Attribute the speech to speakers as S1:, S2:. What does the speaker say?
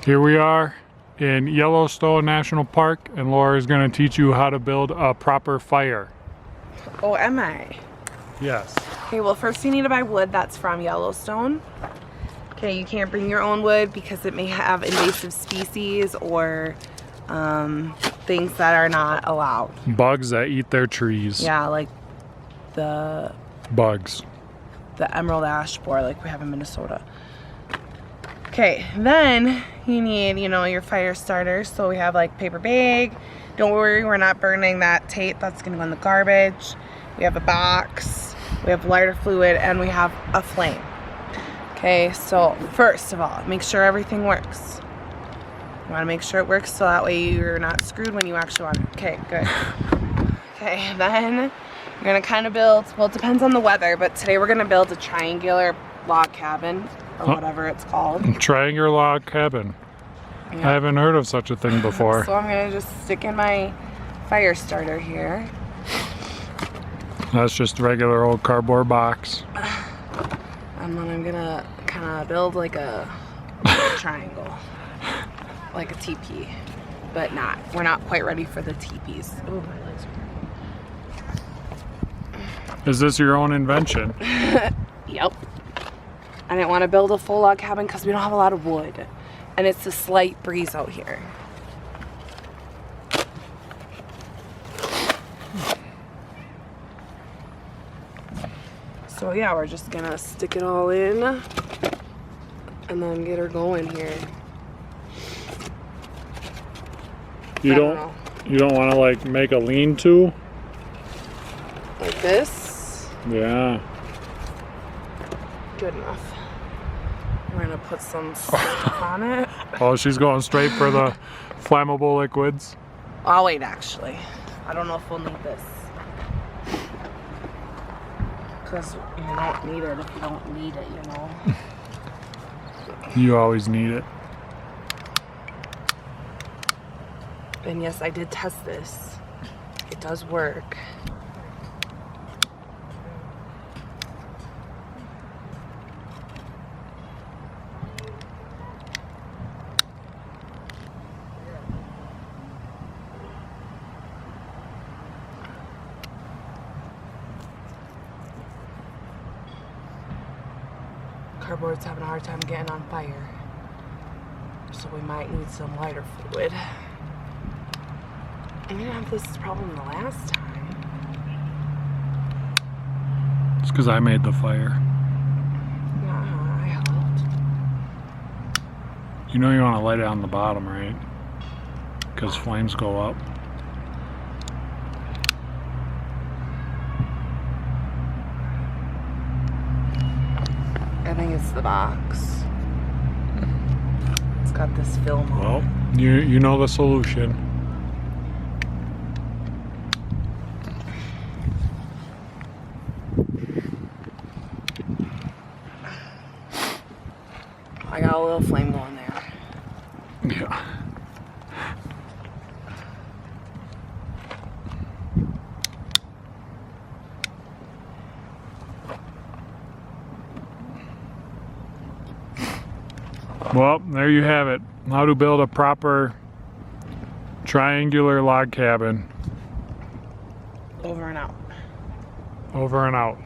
S1: Here we are in Yellowstone National Park, and Laura is going to teach you how to build a proper fire.
S2: Oh, am I?
S1: Yes.
S2: Okay, well first you need to buy wood that's from Yellowstone. Okay, you can't bring your own wood because it may have invasive species or things that are not allowed.
S1: Bugs that eat their trees.
S2: Yeah, like the
S1: bugs.
S2: The emerald ash borer like we have in Minnesota. Okay, then you need, your fire starter. So we have like paper bag. Don't worry, we're not burning that tape. That's gonna go in the garbage. We have a box, we have lighter fluid, and we have a flame. Okay, so first of all, make sure everything works. You wanna make sure it works so that way you're not screwed when you actually want it. Okay, good. Okay, then you're gonna kind of build, well, it depends on the weather, but today we're gonna build a triangular log cabin, or whatever it's called.
S1: Triangular log cabin. Yeah. I haven't heard of such a thing before.
S2: So I'm gonna just stick in my fire starter here.
S1: That's just a regular old cardboard box.
S2: And then I'm gonna kind of build like a triangle, like a teepee, but not. We're not quite ready for the teepees. Ooh, my legs are...
S1: Is this your own invention?
S2: Yep. I didn't want to build a full log cabin because we don't have a lot of wood, and it's a slight breeze out here. So yeah, we're just gonna stick it all in and then get her going here.
S1: You don't want to like make a lean-to?
S2: Like this?
S1: Yeah.
S2: Good enough. We're gonna put some stuff on it.
S1: Oh, she's going straight for the flammable liquids.
S2: I'll wait actually. I don't know if we'll need this. Because you don't need it if you don't need it,
S1: You always need it.
S2: And yes, I did test this. It does work. Cardboard's having a hard time getting on fire, so we might need some lighter fluid. I didn't have this problem the last time.
S1: It's because I made the fire.
S2: I helped.
S1: You know you want to light it on the bottom, right? Because flames go up.
S2: I think it's the box. It's got this film on.
S1: Well, you know the solution.
S2: I got a little flame going there.
S1: Yeah. Well, there you have it. How to build a proper triangular log cabin.
S2: Over and out.
S1: Over and out.